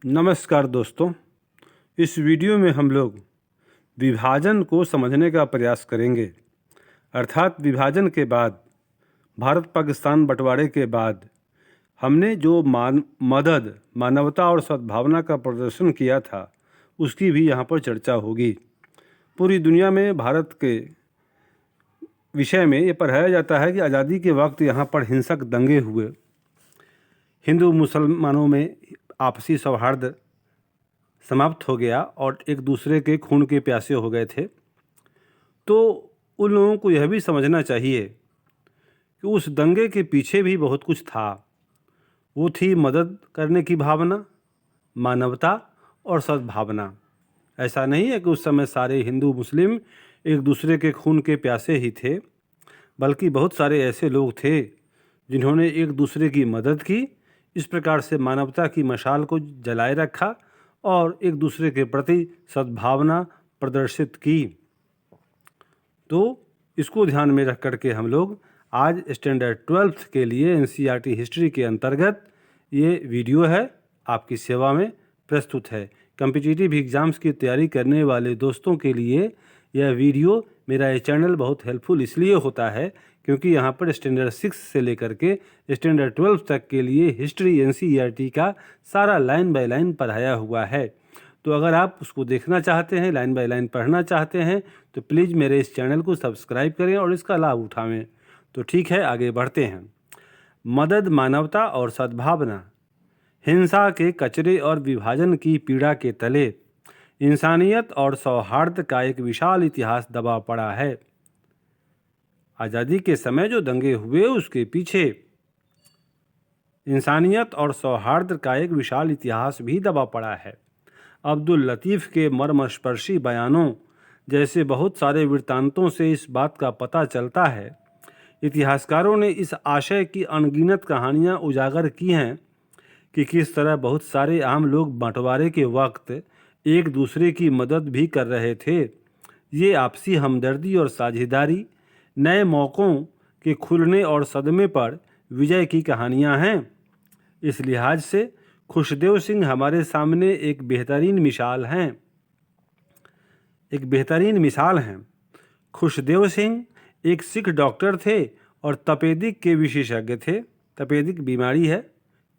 नमस्कार दोस्तों। इस वीडियो में हम लोग विभाजन को समझने का प्रयास करेंगे। अर्थात विभाजन के बाद, भारत पाकिस्तान बंटवारे के बाद हमने जो मदद, मानवता और सद्भावना का प्रदर्शन किया था, उसकी भी यहाँ पर चर्चा होगी। पूरी दुनिया में भारत के विषय में ये पढ़ाया जाता है कि आज़ादी के वक्त यहाँ पर हिंसक दंगे हुए, हिंदू मुसलमानों में आपसी सौहार्द समाप्त हो गया और एक दूसरे के खून के प्यासे हो गए थे। तो उन लोगों को यह भी समझना चाहिए कि उस दंगे के पीछे भी बहुत कुछ था। वो थी मदद करने की भावना, मानवता और सद्भावना। ऐसा नहीं है कि उस समय सारे हिंदू मुस्लिम एक दूसरे के खून के प्यासे ही थे, बल्कि बहुत सारे ऐसे लोग थे जिन्होंने एक दूसरे की मदद की, इस प्रकार से मानवता की मशाल को जलाए रखा और एक दूसरे के प्रति सद्भावना प्रदर्शित की। तो इसको ध्यान में रख करके हम लोग आज स्टैंडर्ड 12th के लिए एनसीईआरटी हिस्ट्री के अंतर्गत ये वीडियो है आपकी सेवा में प्रस्तुत है। कॉम्पिटिटिव एग्ज़ाम्स की तैयारी करने वाले दोस्तों के लिए यह वीडियो, मेरा ये चैनल बहुत हेल्पफुल इसलिए होता है क्योंकि यहाँ पर स्टैंडर्ड 6 से लेकर के स्टैंडर्ड 12 तक के लिए हिस्ट्री एनसीईआरटी का सारा लाइन बाय लाइन पढ़ाया हुआ है। तो अगर आप उसको देखना चाहते हैं, लाइन बाय लाइन पढ़ना चाहते हैं, तो प्लीज़ मेरे इस चैनल को सब्सक्राइब करें और इसका लाभ उठाएं। तो ठीक है, आगे बढ़ते हैं। मदद, मानवता और सद्भावना। हिंसा के कचरे और विभाजन की पीड़ा के तले इंसानियत और सौहार्द का एक विशाल इतिहास दबा पड़ा है। आज़ादी के समय जो दंगे हुए, उसके पीछे इंसानियत और सौहार्द का एक विशाल इतिहास भी दबा पड़ा है। अब्दुल लतीफ़ के मर्मस्पर्शी बयानों जैसे बहुत सारे वृत्तांतों से इस बात का पता चलता है। इतिहासकारों ने इस आशय की अनगिनत कहानियाँ उजागर की हैं कि किस तरह बहुत सारे आम लोग बंटवारे के वक्त एक दूसरे की मदद भी कर रहे थे। ये आपसी हमदर्दी और साझेदारी नए मौक़ों के खुलने और सदमे पर विजय की कहानियाँ हैं। इस लिहाज से खुशदेव सिंह हमारे सामने एक बेहतरीन मिसाल हैं। खुशदेव सिंह एक सिख डॉक्टर थे और तपेदिक के विशेषज्ञ थे। तपेदिक बीमारी है,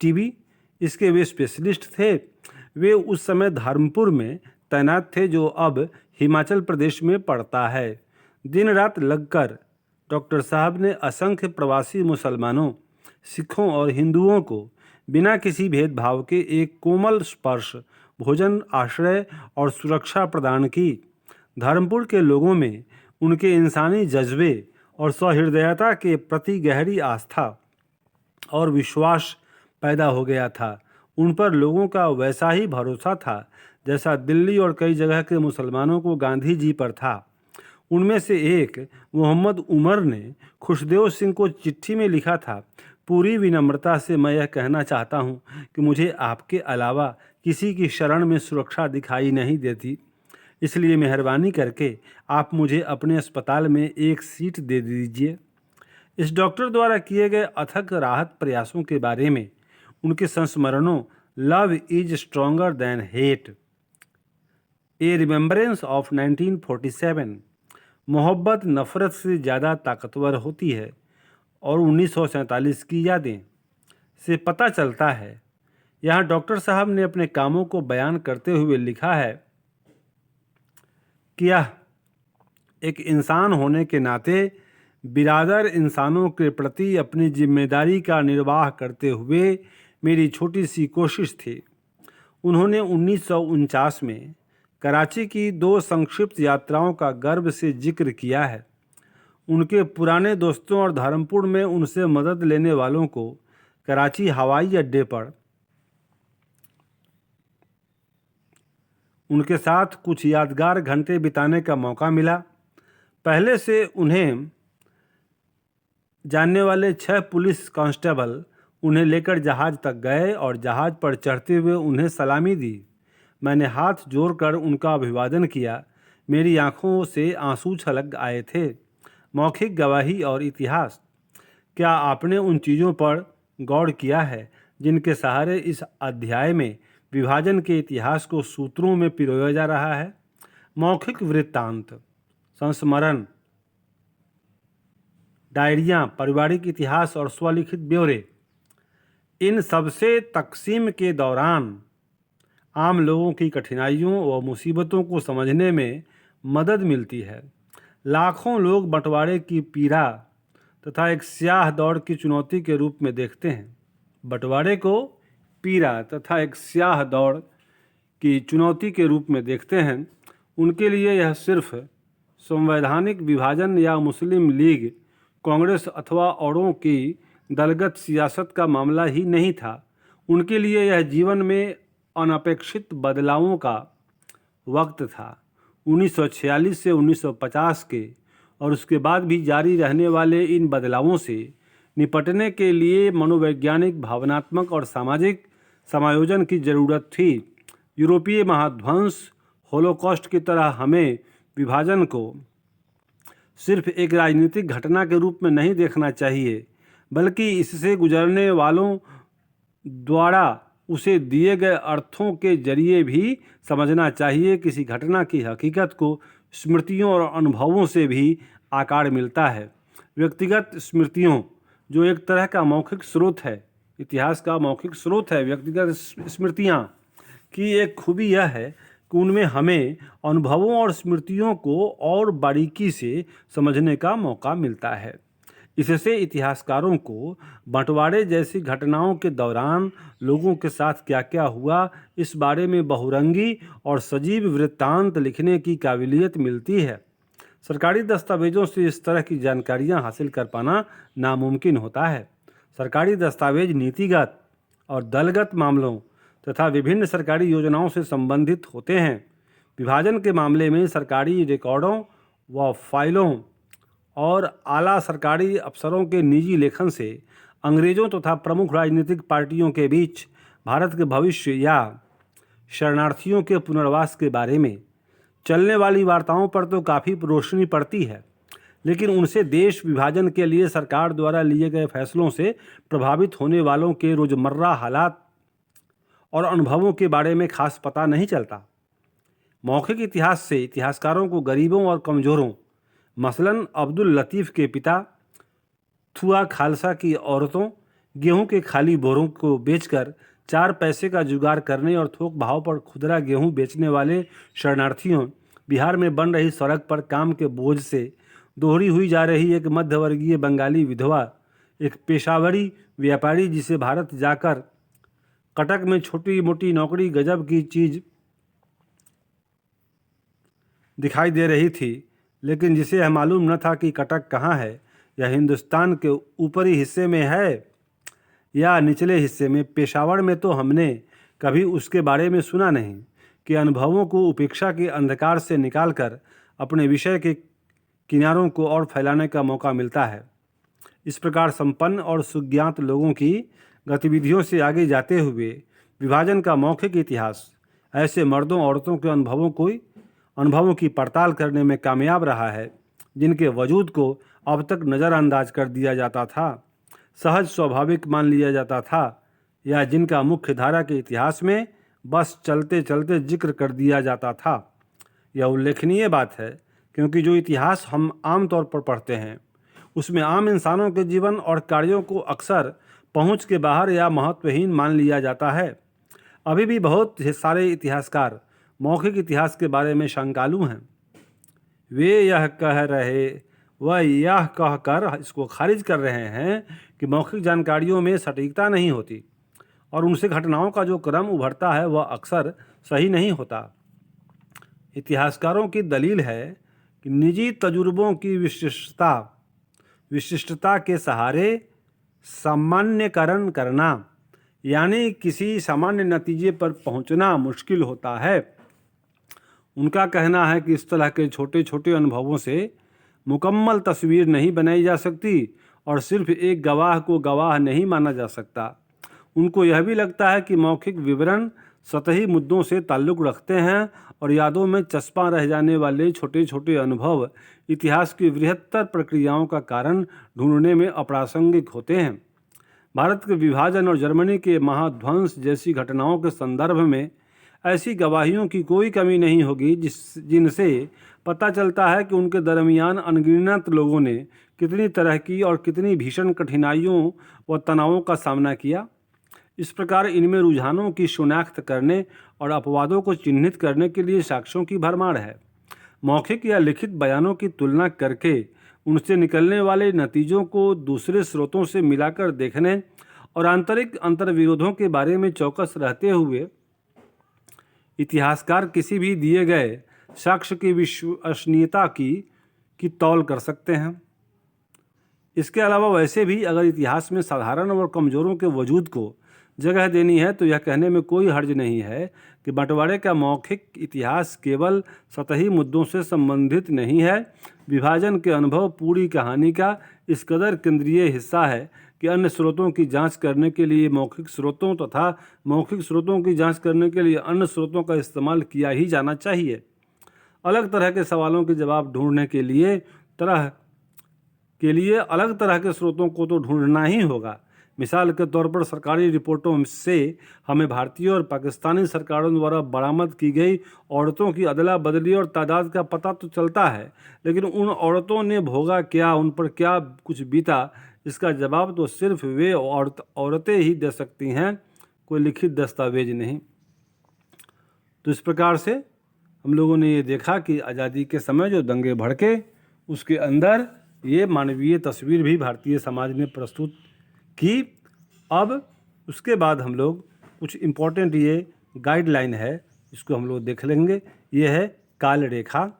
टीबी, इसके वे स्पेशलिस्ट थे। वे उस समय धर्मपुर में तैनात थे, जो अब हिमाचल प्रदेश में पड़ता है। दिन रात लगकर डॉक्टर साहब ने असंख्य प्रवासी मुसलमानों, सिखों और हिंदुओं को बिना किसी भेदभाव के एक कोमल स्पर्श, भोजन, आश्रय और सुरक्षा प्रदान की। धर्मपुर के लोगों में उनके इंसानी जज्बे और सहृदयता के प्रति गहरी आस्था और विश्वास पैदा हो गया था। उन पर लोगों का वैसा ही भरोसा था जैसा दिल्ली और कई जगह के मुसलमानों को गांधी जी पर था। उनमें से एक मोहम्मद उमर ने खुशदेव सिंह को चिट्ठी में लिखा था, पूरी विनम्रता से मैं यह कहना चाहता हूँ कि मुझे आपके अलावा किसी की शरण में सुरक्षा दिखाई नहीं देती, इसलिए मेहरबानी करके आप मुझे अपने अस्पताल में एक सीट दे दीजिए। इस डॉक्टर द्वारा किए गए अथक राहत प्रयासों के बारे में उनके संस्मरणों love is stronger than hate, a remembrance of 1947, मोहब्बत नफ़रत से ज़्यादा ताकतवर होती है, और 1947 की यादें से पता चलता है। यहाँ डॉक्टर साहब ने अपने कामों को बयान करते हुए लिखा है कि यह एक इंसान होने के नाते बिरादर इंसानों के प्रति अपनी जिम्मेदारी का निर्वाह करते हुए मेरी छोटी सी कोशिश थी। उन्होंने 1949 में कराची की 2 संक्षिप्त यात्राओं का गर्व से जिक्र किया है। उनके पुराने दोस्तों और धर्मपुर में उनसे मदद लेने वालों को कराची हवाई अड्डे पर उनके साथ कुछ यादगार घंटे बिताने का मौका मिला। पहले से उन्हें जानने वाले 6 पुलिस कांस्टेबल उन्हें लेकर जहाज़ तक गए और जहाज़ पर चढ़ते हुए उन्हें सलामी दी। मैंने हाथ जोड़कर उनका अभिवादन किया। मेरी आंखों से आंसू छलक आए थे। मौखिक गवाही और इतिहास। क्या आपने उन चीज़ों पर गौर किया है जिनके सहारे इस अध्याय में विभाजन के इतिहास को सूत्रों में पिरोया जा रहा है। मौखिक वृत्तांत, संस्मरण, डायरियाँ, पारिवारिक इतिहास और स्वलिखित ब्यौरे, इन सबसे तक़सीम के दौरान आम लोगों की कठिनाइयों व मुसीबतों को समझने में मदद मिलती है। लाखों लोग बंटवारे की पीड़ा तथा एक स्याह दौड़ की चुनौती के रूप में देखते हैं। बंटवारे को पीड़ा तथा एक स्याह दौड़ की चुनौती के रूप में देखते हैं। उनके लिए यह सिर्फ संवैधानिक विभाजन या मुस्लिम लीग, कांग्रेस अथवा औरों की दलगत सियासत का मामला ही नहीं था। उनके लिए यह जीवन में अनपेक्षित बदलावों का वक्त था। 1946 से 1950 के और उसके बाद भी जारी रहने वाले इन बदलावों से निपटने के लिए मनोवैज्ञानिक, भावनात्मक और सामाजिक समायोजन की ज़रूरत थी। यूरोपीय महाध्वंस, होलोकॉस्ट की तरह हमें विभाजन को सिर्फ एक राजनीतिक घटना के रूप में नहीं देखना चाहिए, बल्कि इससे गुजरने वालों द्वारा उसे दिए गए अर्थों के जरिए भी समझना चाहिए। किसी घटना की हकीकत को स्मृतियों और अनुभवों से भी आकार मिलता है। व्यक्तिगत स्मृतियों, जो एक तरह का मौखिक स्रोत है, इतिहास का मौखिक स्रोत है, व्यक्तिगत स्मृतियाँ की एक खूबी यह है कि उनमें हमें अनुभवों और स्मृतियों को और बारीकी से समझने का मौका मिलता है। इससे इतिहासकारों को बंटवारे जैसी घटनाओं के दौरान लोगों के साथ क्या क्या हुआ, इस बारे में बहुरंगी और सजीव वृत्तांत लिखने की काबिलियत मिलती है। सरकारी दस्तावेजों से इस तरह की जानकारियां हासिल कर पाना नामुमकिन होता है। सरकारी दस्तावेज नीतिगत और दलगत मामलों तथा विभिन्न सरकारी योजनाओं से संबंधित होते हैं। विभाजन के मामले में सरकारी रिकॉर्डों व फाइलों और आला सरकारी अफसरों के निजी लेखन से अंग्रेज़ों तथा प्रमुख राजनीतिक पार्टियों के बीच भारत के भविष्य या शरणार्थियों के पुनर्वास के बारे में चलने वाली वार्ताओं पर तो काफ़ी रोशनी पड़ती है, लेकिन उनसे देश विभाजन के लिए सरकार द्वारा लिए गए फैसलों से प्रभावित होने वालों के रोज़मर्रा हालात और अनुभवों के बारे में खास पता नहीं चलता। मौखिक इतिहास से इतिहासकारों को गरीबों और कमज़ोरों, मसलन अब्दुल लतीफ़ के पिता, थुआ खालसा की औरतों, गेहूं के खाली बोरों को बेचकर 4 पैसे का जुगाड़ करने और थोक भाव पर खुदरा गेहूं बेचने वाले शरणार्थियों, बिहार में बन रही सड़क पर काम के बोझ से दोहरी हुई जा रही एक मध्यवर्गीय बंगाली विधवा, एक पेशावरी व्यापारी जिसे भारत जाकर कटक में छोटी मोटी नौकरी गजब की चीज़ दिखाई दे रही थी, लेकिन जिसे यह मालूम न था कि कटक कहाँ है, यह हिंदुस्तान के ऊपरी हिस्से में है या निचले हिस्से में। पेशावर में तो हमने कभी उसके बारे में सुना नहीं कि अनुभवों को उपेक्षा के अंधकार से निकालकर अपने विषय के किनारों को और फैलाने का मौका मिलता है। इस प्रकार संपन्न और सुज्ञात लोगों की गतिविधियों से आगे जाते हुए विभाजन का मौखिक इतिहास ऐसे मर्दों औरतों के अनुभवों की पड़ताल करने में कामयाब रहा है जिनके वजूद को अब तक नज़रअंदाज कर दिया जाता था, सहज स्वाभाविक मान लिया जाता था, या जिनका मुख्य धारा के इतिहास में बस चलते चलते जिक्र कर दिया जाता था। यह उल्लेखनीय बात है क्योंकि जो इतिहास हम आम तौर पर पढ़ते हैं उसमें आम इंसानों के जीवन और कार्यों को अक्सर पहुंच के बाहर या महत्वहीन मान लिया जाता है। अभी भी बहुत सारे इतिहासकार मौखिक इतिहास के बारे में शंकालु हैं। वे यह कहकर इसको खारिज कर रहे हैं कि मौखिक जानकारियों में सटीकता नहीं होती और उनसे घटनाओं का जो क्रम उभरता है वह अक्सर सही नहीं होता। इतिहासकारों की दलील है कि निजी तजुर्बों की विशिष्टता के सहारे सामान्यकरण करना, यानी किसी सामान्य नतीजे पर पहुंचना मुश्किल होता है। उनका कहना है कि इस तरह के छोटे छोटे अनुभवों से मुकम्मल तस्वीर नहीं बनाई जा सकती और सिर्फ एक गवाह को गवाह नहीं माना जा सकता। उनको यह भी लगता है कि मौखिक विवरण सतही मुद्दों से ताल्लुक़ रखते हैं और यादों में चस्पा रह जाने वाले छोटे छोटे अनुभव इतिहास की बृहत्तर प्रक्रियाओं का कारण ढूंढने में अप्रासंगिक होते हैं। भारत के विभाजन और जर्मनी के महाध्वंस जैसी घटनाओं के संदर्भ में ऐसी गवाहियों की कोई कमी नहीं होगी जिनसे पता चलता है कि उनके दरमियान अनगिनत लोगों ने कितनी तरह की और कितनी भीषण कठिनाइयों व तनावों का सामना किया। इस प्रकार इनमें रुझानों की शिनाख्त करने और अपवादों को चिन्हित करने के लिए साक्ष्यों की भरमार है। मौखिक या लिखित बयानों की तुलना करके उनसे निकलने वाले नतीजों को दूसरे स्रोतों से मिलाकर देखने और आंतरिक अंतर्विरोधों के बारे में चौकस रहते हुए इतिहासकार किसी भी दिए गए साक्ष्य की विश्वसनीयता की तौल कर सकते हैं। इसके अलावा वैसे भी अगर इतिहास में साधारण और कमज़ोरों के वजूद को जगह देनी है तो यह कहने में कोई हर्ज नहीं है कि बंटवारे का मौखिक इतिहास केवल सतही मुद्दों से संबंधित नहीं है। विभाजन के अनुभव पूरी कहानी का इस कदर केंद्रीय हिस्सा है कि अन्य स्रोतों की जांच करने के लिए मौखिक स्रोतों तथा मौखिक स्रोतों की जांच करने के लिए अन्य स्रोतों का इस्तेमाल किया ही जाना चाहिए। अलग तरह के सवालों के जवाब ढूंढने के लिए अलग तरह के स्रोतों को तो ढूंढना ही होगा। मिसाल के तौर पर सरकारी रिपोर्टों से हमें भारतीय और पाकिस्तानी सरकारों द्वारा बरामद की गई औरतों की अदला बदली और तादाद का पता तो चलता है, लेकिन उन औरतों ने भोगा क्या, उन पर क्या कुछ बीता, इसका जवाब तो सिर्फ वे औरतें ही दे सकती हैं, कोई लिखित दस्तावेज नहीं। तो इस प्रकार से हम लोगों ने ये देखा कि आज़ादी के समय जो दंगे भड़के उसके अंदर ये मानवीय तस्वीर भी भारतीय समाज ने प्रस्तुत की। अब उसके बाद हम लोग कुछ इम्पोर्टेंट ये गाइडलाइन है, इसको हम लोग देख लेंगे। ये है काल रेखा।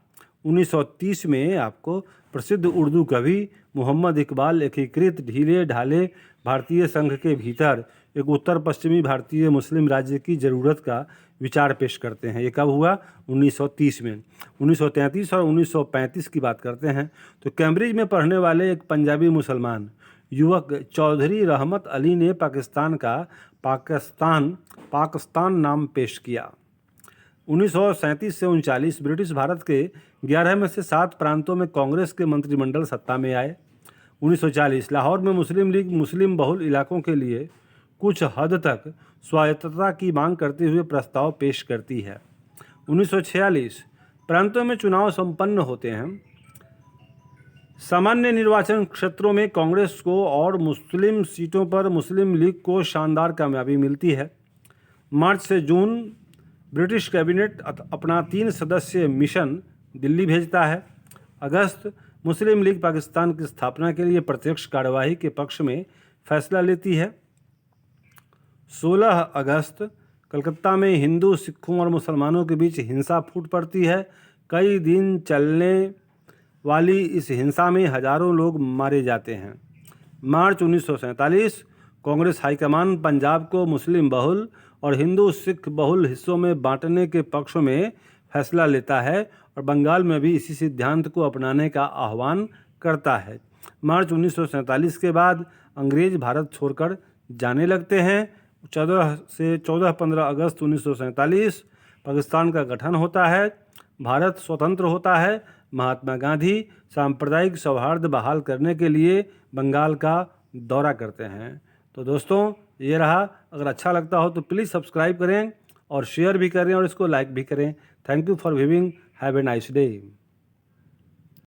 1930 में आपको प्रसिद्ध उर्दू कवि मोहम्मद इकबाल एकीकृत ढीले ढाले भारतीय संघ के भीतर एक उत्तर पश्चिमी भारतीय मुस्लिम राज्य की ज़रूरत का विचार पेश करते हैं। ये कब हुआ? 1930 में। 1933 और 1935 की बात करते हैं तो कैम्ब्रिज में पढ़ने वाले एक पंजाबी मुसलमान युवक चौधरी रहमत अली ने पाकिस्तान नाम पेश किया। 1937 से 39 ब्रिटिश भारत के 11 में से 7 प्रांतों में कांग्रेस के मंत्रिमंडल सत्ता में आए। 1940 लाहौर में मुस्लिम लीग मुस्लिम बहुल इलाकों के लिए कुछ हद तक स्वायत्तता की मांग करते हुए प्रस्ताव पेश करती है। 1946 प्रांतों में चुनाव संपन्न होते हैं। सामान्य निर्वाचन क्षेत्रों में कांग्रेस को और मुस्लिम सीटों पर मुस्लिम लीग को शानदार कामयाबी मिलती है। मार्च से जून ब्रिटिश कैबिनेट अपना 3 सदस्यीय मिशन दिल्ली भेजता है। अगस्त मुस्लिम लीग पाकिस्तान की स्थापना के लिए प्रत्यक्ष कार्यवाही के पक्ष में फैसला लेती है। 16 अगस्त कलकत्ता में हिंदू, सिखों और मुसलमानों के बीच हिंसा फूट पड़ती है। कई दिन चलने वाली इस हिंसा में हजारों लोग मारे जाते हैं। मार्च 1947 कांग्रेस हाईकमान पंजाब को मुस्लिम बहुल और हिंदू सिख बहुल हिस्सों में बांटने के पक्ष में फैसला लेता है और बंगाल में भी इसी सिद्धांत को अपनाने का आह्वान करता है। मार्च 1947 के बाद अंग्रेज भारत छोड़कर जाने लगते हैं। 14-15 अगस्त 1947 पाकिस्तान का गठन होता है। भारत स्वतंत्र होता है। महात्मा गांधी सांप्रदायिक सौहार्द बहाल करने के लिए बंगाल का दौरा करते हैं। तो दोस्तों ये रहा। अगर अच्छा लगता हो तो प्लीज़ सब्सक्राइब करें और शेयर भी करें और इसको लाइक भी करें। Thank you for viewing. Have a nice day.